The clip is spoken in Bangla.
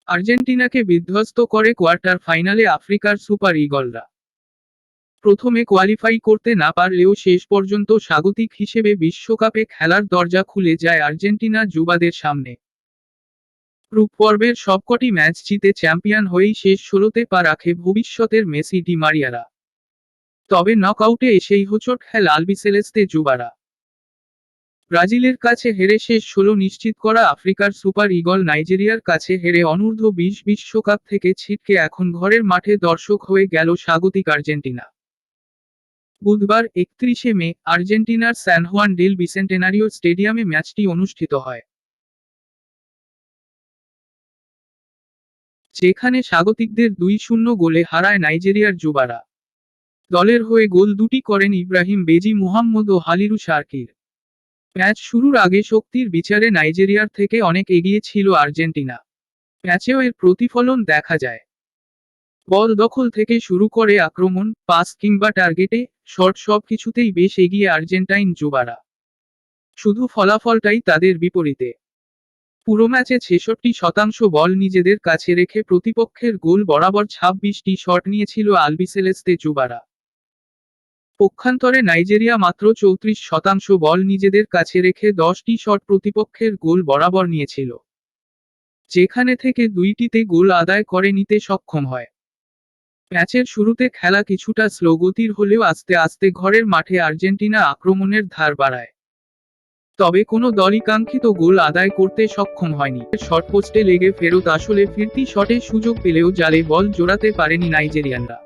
আর্জেন্টিনাকে বিধ্বস্ত করে কোয়ার্টার ফাইনালে আফ্রিকার সুপার ইগলরা। প্রথমে কোয়ালিফাই করতে না পারলেও শেষ পর্যন্ত স্বাগতিক হিসেবে বিশ্বকাপে খেলার দরজা খুলে যায় আর্জেন্টিনা যুবাদের সামনে। গ্রুপ পর্বের সবকটি ম্যাচ জিতে চ্যাম্পিয়ন হয়েই শেষ ১৬তে পা রাখে ভবিষ্যতের মেসি ডি মারিয়ারা। তবে নকআউটে এসেই হোঁচট খেল আলবিসেলেস্তে যুবারা। ব্রাজিলের কাছে হেরে শেষ ১৬ নিশ্চিত করা আফ্রিকার সুপার ইগল নাইজেরিয়ার কাছে হেরে অনূর্ধ্ব-২০ বিশ্বকাপ থেকে ছিটকে এখন ঘরের মাঠে দর্শক হয়ে গেল স্বাগতিক আর্জেন্টিনা। বুধবার ৩১শে মে আর্জেন্টিনার স্যান হুয়ান ডেল বিসেন্টেনারিও স্টেডিয়ামে ম্যাচটি অনুষ্ঠিত হয়, যেখানে স্বাগতিকদের ২-০ গোলে হারায় নাইজেরিয়ার যুবারা। দলের হয়ে গোল দুটি করেন ইব্রাহিম বেজি মুহাম্মদ ও হালিরু শারকির। ম্যাচ শুরুর আগে শক্তির বিচারে নাইজেরিয়ার থেকে অনেক এগিয়ে ছিল আর্জেন্টিনা। ম্যাচেও এর প্রতিফলন দেখা যায়। বল দখল থেকে শুরু করে আক্রমণ, পাস কিংবা টার্গেটে শট সবকিছুতেই বেশ এগিয়ে আর্জেন্টাইন যুবারা। শুধু ফলাফলটাই তাদের বিপরীতে। পুরো ম্যাচে ৬৬% বল নিজেদের কাছে রেখে প্রতিপক্ষের গোল বরাবর ২৬টি শট নিয়েছিল আলবিসেলেস্তে যুবারা। পক্ষান্তরে নাইজেরিয়া মাত্র ৩৪% বল নিজেদের কাছে রেখে ১০টি শট প্রতিপক্ষের গোল বরাবর নিয়েছিল, যেখানে থেকে ২টিতে গোল আদায় করে নিতে সক্ষম হয়। ম্যাচের শুরুতে খেলা কিছুটা স্লো গতির হলেও আস্তে আস্তে ঘরের মাঠে আর্জেন্টিনা আক্রমণের ধার বাড়ায়। তবে কোনো দলই কাঙ্ক্ষিত গোল আদায় করতে সক্ষম হয়নি। শর্ট পোস্টে লেগে ফেরত আসলে ফিরতি শটে সুযোগ পেলেও জালে বল জোড়াতে পারেনি নাইজেরিয়ানরা।